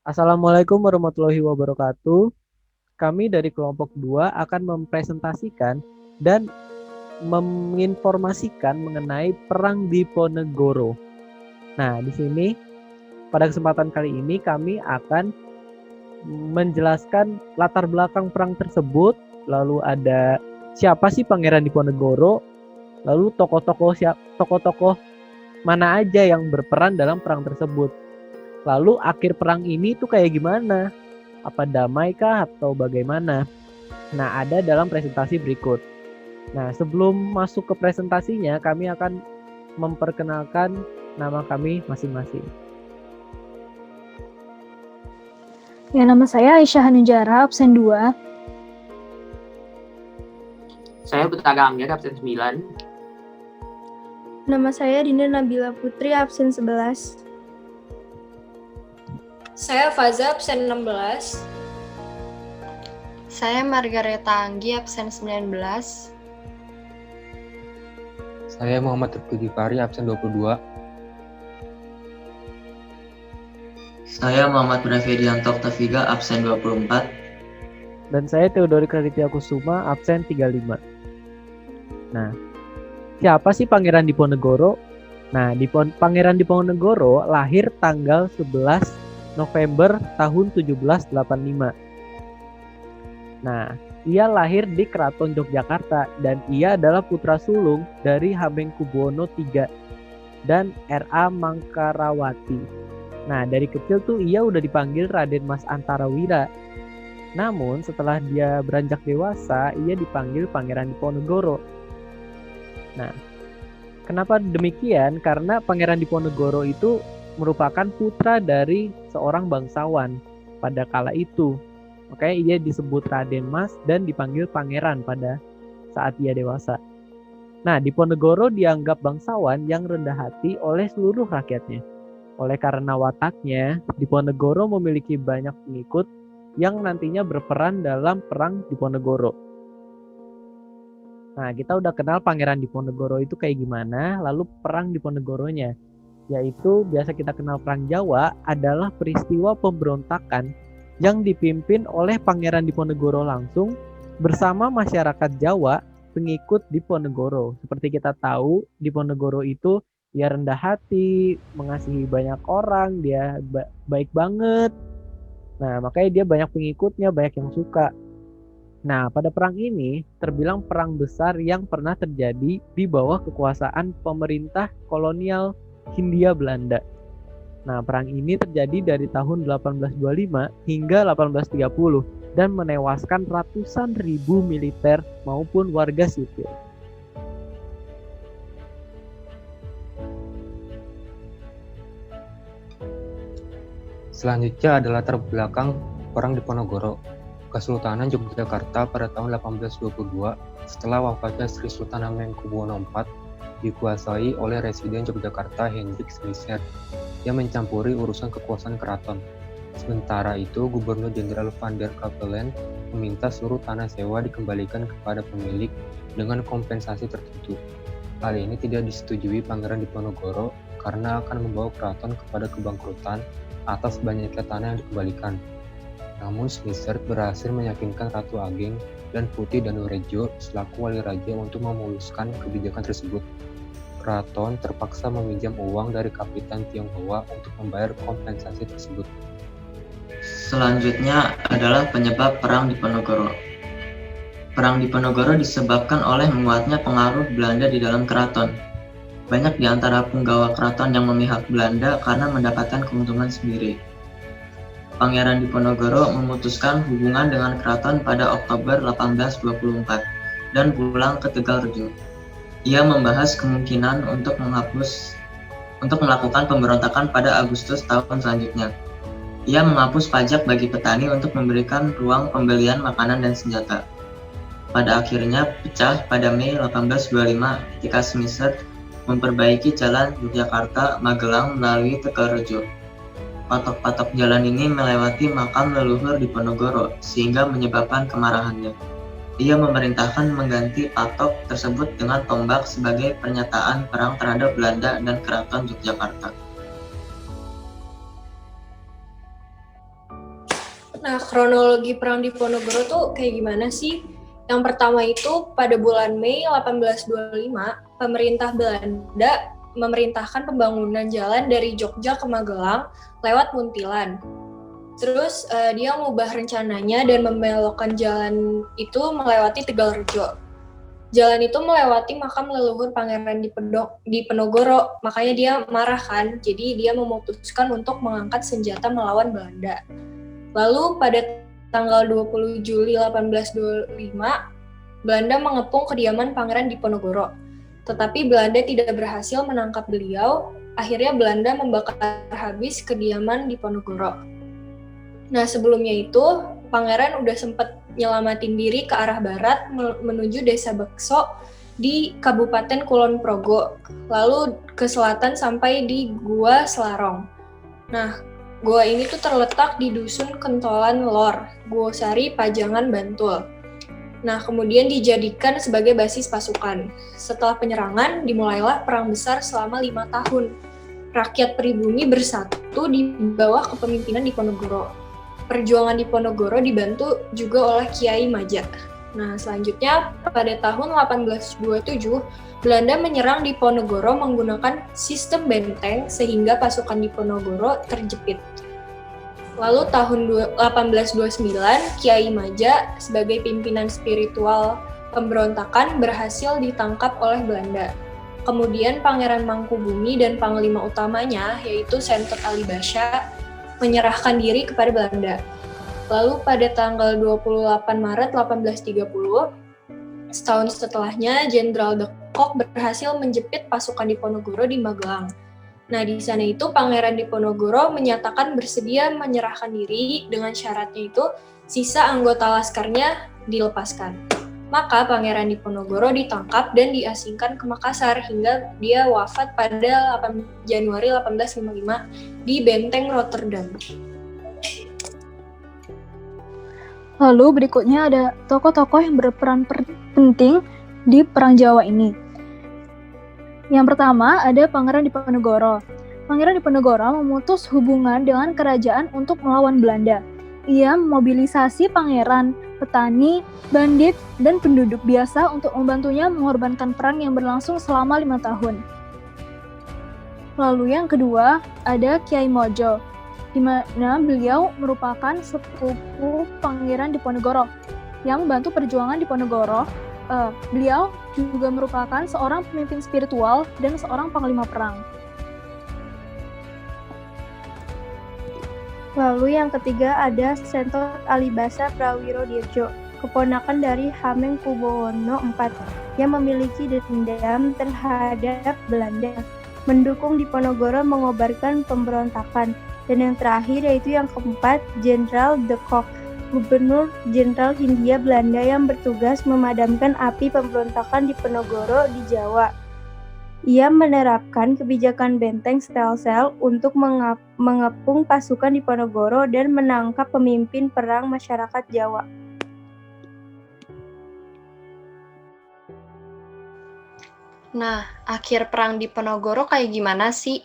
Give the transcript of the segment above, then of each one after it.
Assalamualaikum warahmatullahi wabarakatuh. Kami dari kelompok 2 akan mempresentasikan dan menginformasikan mengenai Perang Diponegoro. Nah, di sini pada kesempatan kali ini kami akan menjelaskan latar belakang perang tersebut, lalu ada siapa sih Pangeran Diponegoro, lalu tokoh-tokoh mana aja yang berperan dalam perang tersebut. Lalu akhir perang ini tuh kayak gimana? Apa damai kah atau bagaimana? Nah, ada dalam presentasi berikut. Nah, sebelum masuk ke presentasinya, kami akan memperkenalkan nama kami masing-masing. Ya, nama saya Aisyah Hanujara, absen 2. Saya Betara Angger, absen 9. Nama saya Dinda Nabila Putri, absen 11. Saya Faza, absen 16. Saya Margareta Anggi, absen 19. Saya Muhammad Rifki Gifari, absen 22. Saya Muhammad Brafedianto Octaviga, absen 24. Dan saya Theodori Raditya Kusuma, absen 35. Nah, siapa sih Pangeran Diponegoro? Nah, Pangeran Diponegoro lahir tanggal 11 November tahun 1785. Nah, ia lahir di Keraton Yogyakarta dan ia adalah putra sulung dari Hamengkubuwono III dan R.A. Mangkarawati. Nah, dari kecil tuh ia udah dipanggil Raden Mas Antarawira. Namun setelah dia beranjak dewasa, ia dipanggil Pangeran Diponegoro. Nah, kenapa demikian? Karena Pangeran Diponegoro itu merupakan putra dari seorang bangsawan pada kala itu. Makanya ia disebut Raden Mas dan dipanggil Pangeran pada saat ia dewasa. Nah, Diponegoro dianggap bangsawan yang rendah hati oleh seluruh rakyatnya. Oleh karena wataknya, Diponegoro memiliki banyak pengikut yang nantinya berperan dalam Perang Diponegoro. Nah, kita udah kenal Pangeran Diponegoro itu kayak gimana, lalu Perang Diponegoronya, yaitu biasa kita kenal Perang Jawa, adalah peristiwa pemberontakan yang dipimpin oleh Pangeran Diponegoro langsung bersama masyarakat Jawa pengikut Diponegoro. Seperti kita tahu, Diponegoro itu dia rendah hati, mengasihi banyak orang, dia baik banget. Nah, makanya dia banyak pengikutnya, banyak yang suka. Nah, pada perang ini terbilang perang besar yang pernah terjadi di bawah kekuasaan pemerintah kolonial Hindia Belanda. Nah, perang ini terjadi dari tahun 1825 hingga 1830 dan menewaskan ratusan ribu militer maupun warga sipil. Selanjutnya adalah latar belakang Perang Diponegoro. Kesultanan Yogyakarta pada tahun 1822 setelah wafatnya Sri Sultan Hamengkubuwono IV dikuasai oleh Residen Yogyakarta Hendrik Smisser yang mencampuri urusan kekuasaan keraton. Sementara itu, Gubernur Jenderal Van der Capellen meminta seluruh tanah sewa dikembalikan kepada pemilik dengan kompensasi tertentu. Hal ini tidak disetujui Pangeran Diponegoro karena akan membawa keraton kepada kebangkrutan atas banyaknya tanah yang dikembalikan. Namun Smisser berhasil meyakinkan Ratu Ageng dan Putih Danurejo selaku wali raja untuk memuluskan kebijakan tersebut. Keraton terpaksa meminjam uang dari Kapitan Tionghoa untuk membayar kompensasi tersebut. Selanjutnya adalah penyebab Perang Diponegoro. Perang Diponegoro disebabkan oleh menguatnya pengaruh Belanda di dalam keraton. Banyak di antara punggawa keraton yang memihak Belanda karena mendapatkan keuntungan sendiri. Pangeran Diponegoro memutuskan hubungan dengan keraton pada Oktober 1824 dan pulang ke Tegalrejo. Ia membahas kemungkinan untuk melakukan pemberontakan pada Agustus tahun selanjutnya. Ia menghapus pajak bagi petani untuk memberikan ruang pembelian makanan dan senjata. Pada akhirnya pecah pada Mei 1825 ketika Smisser memperbaiki jalan Yogyakarta-Magelang melalui Tegalrejo. Patok-patok jalan ini melewati makam leluhur Diponegoro sehingga menyebabkan kemarahannya. Ia memerintahkan mengganti patok tersebut dengan tombak sebagai pernyataan perang terhadap Belanda dan Keraton Yogyakarta. Nah, kronologi Perang Diponegoro tuh kayak gimana sih? Yang pertama itu pada bulan Mei 1825, pemerintah Belanda memerintahkan pembangunan jalan dari Jogja ke Magelang lewat Muntilan. Terus dia mengubah rencananya dan membelokkan jalan itu melewati Tegalrejo. Jalan itu melewati makam leluhur Pangeran Diponegoro, makanya dia marah kan, jadi dia memutuskan untuk mengangkat senjata melawan Belanda. Lalu pada tanggal 20 Juli 1825, Belanda mengepung kediaman Pangeran Diponegoro. Tetapi Belanda tidak berhasil menangkap beliau, akhirnya Belanda membakar habis kediaman Diponegoro. Nah, sebelumnya itu, Pangeran udah sempat nyelamatin diri ke arah barat menuju Desa Bekso di Kabupaten Kulon Progo, lalu ke selatan sampai di Gua Selarong. Nah, gua ini tuh terletak di Dusun Kentolan Lor, Guosari, Pajangan, Bantul. Nah, kemudian dijadikan sebagai basis pasukan. Setelah penyerangan, dimulailah perang besar selama 5 tahun. Rakyat pribumi bersatu di bawah kepemimpinan Diponegoro. Perjuangan Diponegoro dibantu juga oleh Kiai Maja. Nah, selanjutnya pada tahun 1827, Belanda menyerang Diponegoro menggunakan sistem benteng sehingga pasukan Diponegoro terjepit. Lalu tahun 1829, Kiai Maja sebagai pimpinan spiritual pemberontakan berhasil ditangkap oleh Belanda. Kemudian Pangeran Mangkubumi dan panglima utamanya, yaitu Sentot Ali Basha, menyerahkan diri kepada Belanda. Lalu pada tanggal 28 Maret 1830, setahun setelahnya, Jenderal de Kock berhasil menjepit pasukan Diponegoro di Magelang. Nah, di sana itu Pangeran Diponegoro menyatakan bersedia menyerahkan diri dengan syaratnya itu sisa anggota laskarnya dilepaskan. Maka Pangeran Diponegoro ditangkap dan diasingkan ke Makassar hingga dia wafat pada 8 Januari 1855 di Benteng Rotterdam. Lalu berikutnya ada tokoh-tokoh yang berperan penting di Perang Jawa ini. Yang pertama ada Pangeran Diponegoro. Pangeran Diponegoro memutus hubungan dengan kerajaan untuk melawan Belanda. Ia memobilisasi pangeran, petani, bandit, dan penduduk biasa untuk membantunya mengorbankan perang yang berlangsung selama 5 tahun. Lalu yang kedua ada Kiai Mojo, di mana beliau merupakan sepupu Pangeran Diponegoro yang membantu perjuangan Diponegoro. Beliau juga merupakan seorang pemimpin spiritual dan seorang panglima perang. Lalu yang ketiga ada Sentot Ali Basha Prawirodirjo, keponakan dari Hamengkubuwono IV yang memiliki dendam terhadap Belanda, mendukung Diponegoro mengobarkan pemberontakan. Dan yang terakhir yaitu yang keempat, Jenderal de Kock, Gubernur Jenderal Hindia Belanda yang bertugas memadamkan api pemberontakan Diponegoro di Jawa. Ia menerapkan kebijakan benteng stel-sel untuk mengepung pasukan Diponegoro dan menangkap pemimpin perang masyarakat Jawa. Nah, akhir perang Diponegoro kayak gimana sih?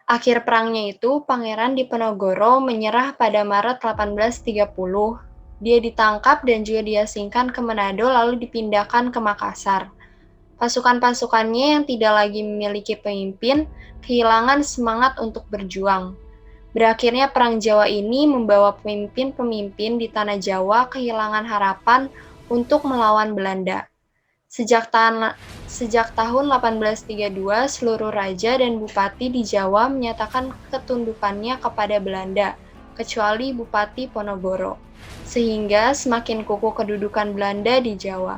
Akhir perangnya itu, Pangeran Diponegoro menyerah pada Maret 1830. Dia ditangkap dan juga diasingkan ke Manado lalu dipindahkan ke Makassar. Pasukan-pasukannya yang tidak lagi memiliki pemimpin kehilangan semangat untuk berjuang. Berakhirnya Perang Jawa ini membawa pemimpin-pemimpin di Tanah Jawa kehilangan harapan untuk melawan Belanda. Sejak tahun 1832, seluruh raja dan bupati di Jawa menyatakan ketundukannya kepada Belanda, kecuali Bupati Ponorogo, sehingga semakin kukuh kedudukan Belanda di Jawa.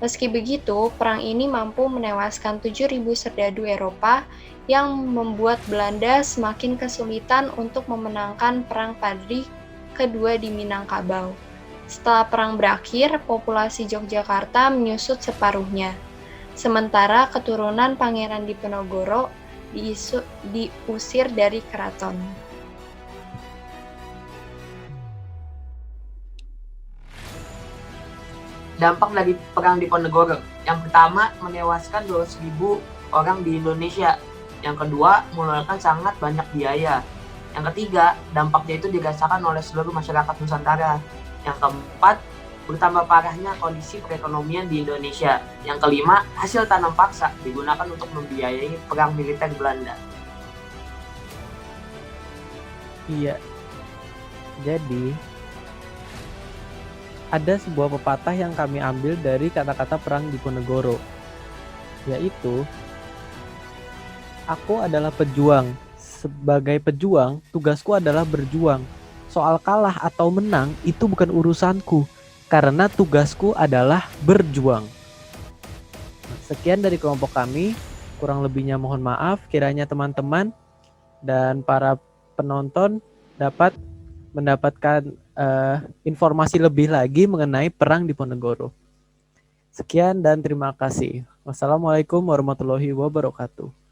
Meski begitu, perang ini mampu menewaskan 7.000 serdadu Eropa yang membuat Belanda semakin kesulitan untuk memenangkan Perang Padri kedua di Minangkabau. Setelah perang berakhir, populasi Yogyakarta menyusut separuhnya. Sementara keturunan Pangeran Diponegoro diusir dari keraton. Dampak dari Perang Diponegoro. Yang pertama, menewaskan 200.000 orang di Indonesia. Yang kedua, mengeluarkan sangat banyak biaya. Yang ketiga, dampaknya itu dirasakan oleh seluruh masyarakat Nusantara. Yang keempat, bertambah parahnya kondisi perekonomian di Indonesia. Yang kelima, hasil tanam paksa digunakan untuk membiayai perang militer Belanda. Iya. Jadi ada sebuah pepatah yang kami ambil dari kata-kata perang Diponegoro, yaitu aku adalah pejuang. Sebagai pejuang, tugasku adalah berjuang. Soal kalah atau menang itu bukan urusanku, karena tugasku adalah berjuang. Sekian dari kelompok kami. Kurang lebihnya mohon maaf. Kiranya teman-teman dan para penonton dapat mendapatkan informasi lebih lagi mengenai perang Diponegoro. Sekian dan terima kasih. Wassalamualaikum warahmatullahi wabarakatuh.